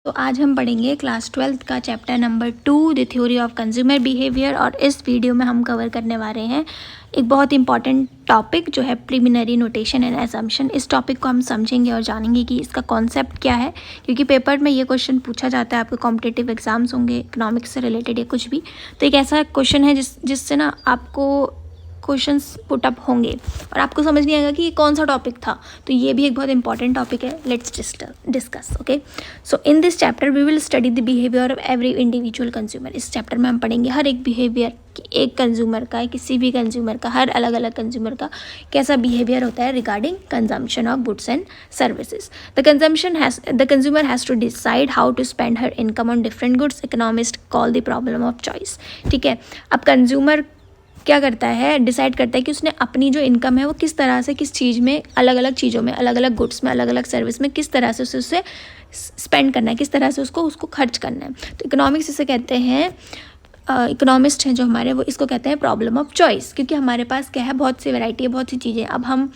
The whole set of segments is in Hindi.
तो आज हम पढ़ेंगे क्लास 12th का chapter number 2 the theory of consumer behaviour. और इस वीडियो में हम कवर करने वाले हैं एक बहुत इंपॉर्टेंट टॉपिक जो है प्रीलिमिनरी नोटेशन एंड असम्पशन। इस टॉपिक को हम समझेंगे और जानेंगे कि इसका कॉन्सेप्ट क्या है, क्योंकि पेपर में ये क्वेश्चन पूछा जाता है। आपके कॉम्पिटिटिव एग्जाम्स होंगे इकोनॉमिक्स से रिलेटेड या कुछ भी, तो एक ऐसा क्वेश्चन है जिससे ना आपको क्वेश्चंस पुट अप होंगे और आपको समझ नहीं आएगा कि ये कौन सा टॉपिक था। तो ये भी एक बहुत इंपॉर्टेंट टॉपिक है। Let's discuss. Okay, so in this chapter we will study the behaviour of every individual consumer. इस चैप्टर में हम पढ़ेंगे हर एक बिहेवियर, एक कंज्यूमर का, किसी भी कंज्यूमर का, हर अलग अलग कंज्यूमर का कैसा बिहेवियर होता है regarding consumption of goods and services. The consumer has to decide how to spend her income on different goods. Economist call the problem of choice. ठीक है, अब कंज्यूमर क्या करता है, डिसाइड करता है कि उसने अपनी जो इनकम है वो किस तरह से, किस चीज़ में, अलग अलग चीज़ों में, अलग अलग गुड्स में, अलग अलग सर्विस में किस तरह से उसे स्पेंड करना है, किस तरह से उसको खर्च करना है। तो इकोनॉमिक्स इसे कहते हैं, इकोनॉमिस्ट हैं जो हमारे, वो इसको कहते हैं प्रॉब्लम ऑफ चॉइस। क्योंकि हमारे पास क्या है, बहुत सी वैरायटी है, बहुत सी चीज़ें। अब हम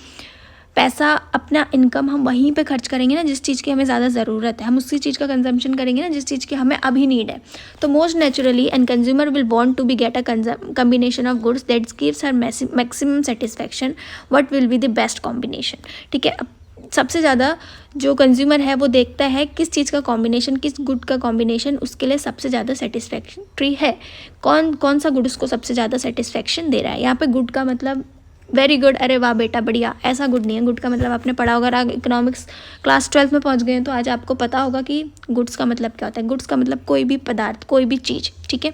पैसा, अपना इनकम हम वहीं पे खर्च करेंगे ना जिस चीज़ की हमें ज़्यादा ज़रूरत है, हम उसी चीज़ का कंजम्पशन करेंगे ना जिस चीज़ की हमें अभी नीड है। तो most naturally and consumer will want to be get a combination of goods that gives her maximum satisfaction. What will be the best combination. ठीक है, अब सबसे ज़्यादा जो कंज्यूमर है वो देखता है किस चीज़ का कॉम्बिनेशन, किस गुड का कॉम्बिनेशन उसके लिए सबसे ज़्यादा सेटिस्फैक्ट्री है, कौन सा गुड उसको सबसे ज़्यादा सेटिस्फैक्शन दे रहा है। यहाँ पे गुड का मतलब वेरी गुड, अरे वाह बेटा बढ़िया, ऐसा गुड नहीं है। गुड का मतलब आपने पढ़ा होगा, अगर इकोनॉमिक्स क्लास 12 में पहुंच गए हैं तो आज आपको पता होगा कि गुड्स का मतलब क्या होता है। गुड्स का मतलब कोई भी पदार्थ, कोई भी चीज़। ठीक है,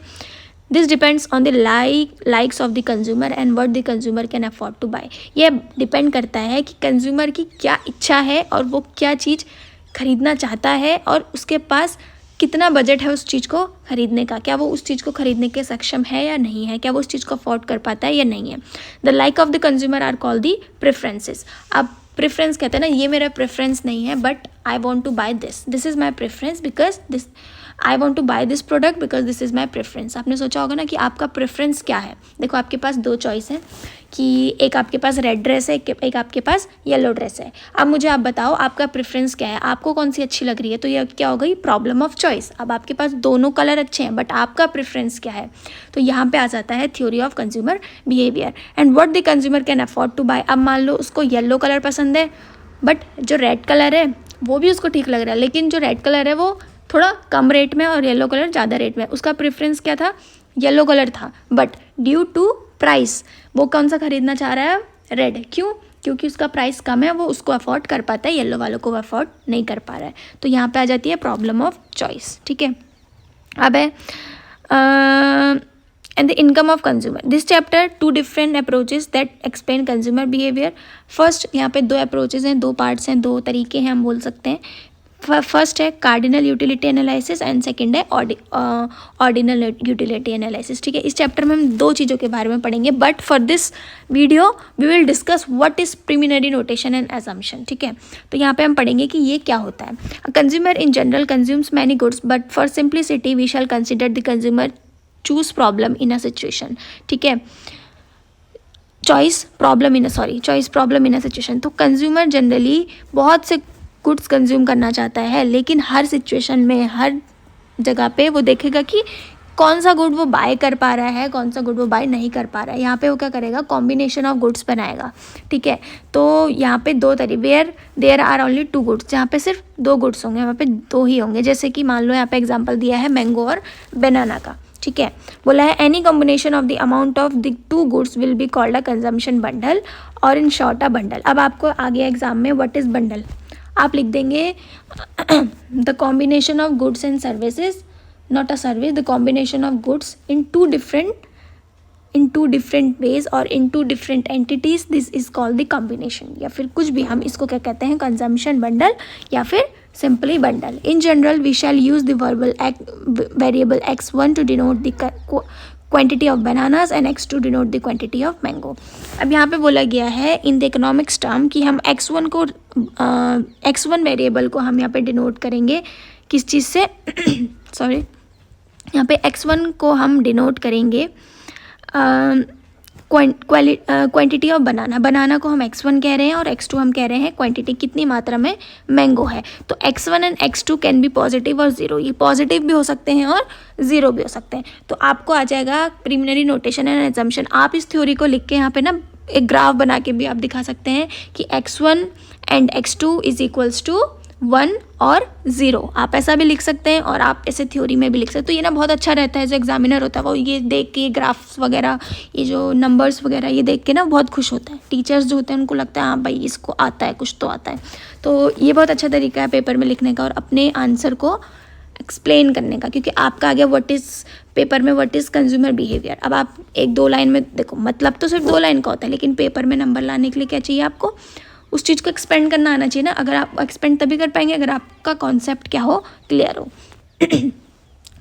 this depends on the likes of the consumer and what the consumer can afford to buy. ये डिपेंड करता है कि कंज्यूमर की क्या इच्छा है और वो क्या चीज़ खरीदना चाहता है और उसके पास कितना बजट है उस चीज़ को खरीदने का, क्या वो उस चीज़ को खरीदने के सक्षम है या नहीं है, क्या वो उस चीज़ को अफोर्ड कर पाता है या नहीं है। The like of the consumer are called the preferences. अब प्रेफरेंस कहते हैं ना, ये मेरा प्रेफरेंस नहीं है but I want to buy this is my preference because this, I want to buy this product because this is my preference. आपने सोचा होगा ना कि आपका प्रेफरेंस क्या है। देखो, आपके पास दो चॉइस है कि एक आपके पास रेड ड्रेस है, एक आपके पास येलो ड्रेस है। अब मुझे आप बताओ आपका प्रेफरेंस क्या है, आपको कौन सी अच्छी लग रही है। तो ये क्या हो गई, प्रॉब्लम ऑफ चॉइस। अब आपके पास दोनों कलर अच्छे हैं बट आपका प्रेफरेंस क्या है। तो यहाँ पे आ जाता है theory of consumer behaviour and what the consumer can afford to buy. अब मान लो उसको येलो कलर पसंद है बट जो रेड कलर है वो भी उसको ठीक लग रहा है, लेकिन जो रेड कलर है वो थोड़ा कम रेट में और येलो कलर ज़्यादा रेट में। उसका प्रेफरेंस क्या था, येलो कलर था, बट ड्यू टू प्राइस वो कौन सा खरीदना चाह रहा है, रेड। क्यों, क्योंकि उसका प्राइस कम है, वो उसको अफोर्ड कर पाता है, येलो वालों को अफोर्ड नहीं कर पा रहा है। तो यहाँ पे आ जाती है प्रॉब्लम ऑफ चॉइस। ठीक है, अब है and the income of consumer. This chapter two different approaches that explain consumer behaviour. First, यहाँ पे दो अप्रोचेज हैं, दो पार्ट्स हैं, दो तरीके हैं हम बोल सकते हैं। फर्स्ट है cardinal utility analysis and second है ऑर्डिनल यूटिलिटी एनालिसिस। ठीक है, इस चैप्टर में हम दो चीज़ों के बारे में पढ़ेंगे but for this video we will discuss what is preliminary notation and assumption. ठीक है, तो यहाँ पे हम पढ़ेंगे कि ये क्या होता है। Consumer in general consumes many goods but for simplicity we shall consider the consumer choose problem in a situation. ठीक है, choice problem in a situation. तो कंज्यूमर जनरली बहुत से गुड्स कंज्यूम करना चाहता है, लेकिन हर सिचुएशन में, हर जगह पे वो देखेगा कि कौन सा गुड वो बाय कर पा रहा है, कौन सा गुड वो बाय नहीं कर पा रहा है। यहाँ पे वो क्या करेगा, कॉम्बिनेशन ऑफ गुड्स बनाएगा। ठीक है, तो यहाँ पे दो तरीके, where there are only two goods, जहाँ पे सिर्फ दो गुड्स होंगे, वहाँ पे दो ही होंगे। जैसे कि मान लो यहाँ पे एग्जाम्पल दिया है मैंगो और बनाना का। ठीक है, बोला है any combination of the amount of the two goods will be called a consumption bundle और इन शॉर्ट अ बंडल। अब आपको आगे एग्जाम में व्हाट इज बंडल आप लिख देंगे the combination of goods and services, not a service, the combination of goods in two different ways और in two different entities, this is called the combination. या फिर कुछ भी, हम इसको क्या कहते हैं, कंजम्पशन बंडल या फिर simply bundle. In general, we shall use the variable x1 to denote the quantity of bananas and x2 to denote the quantity of mango. अब यहाँ पे बोला गया है in the economics term कि हम x1 वेरिएबल को हम यहाँ पे डिनोट करेंगे किस चीज़ से सॉरी, यहाँ पे x1 को हम डिनोट करेंगे क्वांटिटी ऑफ बनाना, बनाना को हम x1 कह रहे हैं और x2 हम कह रहे हैं क्वांटिटी कितनी मात्रा में मैंगो है। तो x1 and x2 can be positive और ज़ीरो, ये पॉजिटिव भी हो सकते हैं और ज़ीरो भी हो सकते हैं। तो आपको आ जाएगा प्रीलिमिनरी नोटेशन एंड एजम्पशन। आप इस थ्योरी को लिख के यहाँ पे ना एक ग्राफ बना के भी आप दिखा सकते हैं कि x1 and x2 is equals to 1 और 0, आप ऐसा भी लिख सकते हैं और आप ऐसे थ्योरी में भी लिख सकते हैं। तो ये ना बहुत अच्छा रहता है, जो एग्जामिनर होता है वो ये देख के, ये ग्राफ्स वगैरह, ये जो नंबर्स वगैरह ये देख के ना बहुत खुश होता है। टीचर्स जो होते हैं उनको लगता है हाँ भाई इसको आता है, कुछ तो आता है। तो ये बहुत अच्छा तरीका है पेपर में लिखने का और अपने आंसर को एक्सप्लेन करने का, क्योंकि आपका आ गया व्हाट इज़ पेपर में, व्हाट इज़ कंज्यूमर बिहेवियर। अब आप 1-2 लाइन में देखो, मतलब तो सिर्फ 2 लाइन का होता है, लेकिन पेपर में नंबर लाने के लिए क्या चाहिए आपको, उस चीज़ को एक्सपेंड करना आना चाहिए ना। अगर आप एक्सपेंड तभी कर पाएंगे अगर आपका कॉन्सेप्ट क्या हो, क्लियर हो।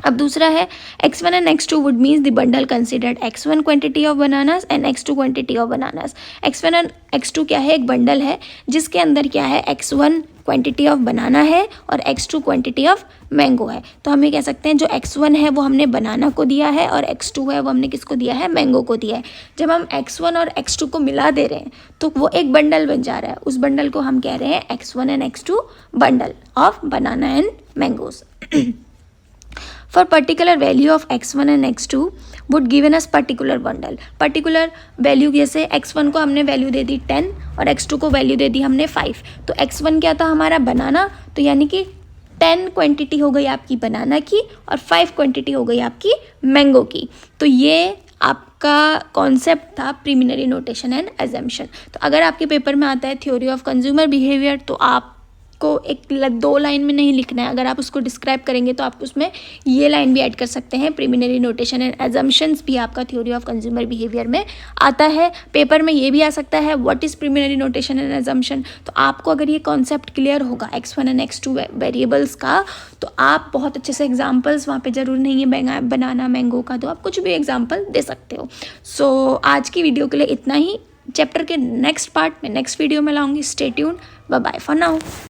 अब दूसरा है x1 and x2 would means the bundle considered x1 quantity of bananas and x2 quantity of bananas. x1 and x2 क्या है, एक बंडल है जिसके अंदर क्या है, x1 क्वांटिटी ऑफ बनाना है और x2 क्वांटिटी ऑफ मैंगो है। तो हम ये कह सकते हैं जो x1 है वो हमने बनाना को दिया है और x2 है वो हमने किसको दिया है, मैंगो को दिया है। जब हम x1 और x2 को मिला दे रहे हैं तो वो एक बंडल बन जा रहा है, उस बंडल को हम कह रहे हैं x1 and x2 bundle of banana and mangoes. For particular value of x1 and x2 would given us particular bundle। particular value जैसे x1 को हमने वैल्यू दे दी 10 और x2 को वैल्यू दे दी हमने 5। तो x1 क्या था हमारा बनाना, तो यानी कि 10 क्वांटिटी हो गई आपकी बनाना की और 5 क्वांटिटी हो गई आपकी मैंगो की। तो ये आपका कॉन्सेप्ट था प्रीलिमिनरी नोटेशन एंड एजम्पशन। तो अगर आपके पेपर में आता है थ्योरी ऑफ कंज्यूमर बिहेवियर तो आप को 1-2 लाइन में नहीं लिखना है, अगर आप उसको डिस्क्राइब करेंगे तो आप उसमें ये लाइन भी ऐड कर सकते हैं, प्रीलिमिनरी नोटेशन एंड एजम्पशंस भी आपका थ्योरी ऑफ कंज्यूमर बिहेवियर में आता है। पेपर में ये भी आ सकता है what is preliminary notation and assumption. तो आपको अगर ये कॉन्सेप्ट क्लियर होगा x1 एंड x2 वेरिएबल्स का, तो आप बहुत अच्छे से एग्जाम्पल्स, वहाँ पर ज़रूर नहीं है बनाना मैंगो का, तो आप कुछ भी एग्जाम्पल दे सकते हो। सो आज की वीडियो के लिए इतना ही। चैप्टर के नेक्स्ट पार्ट में नेक्स्ट वीडियो में लाऊंगी। Stay tuned, bye bye for now.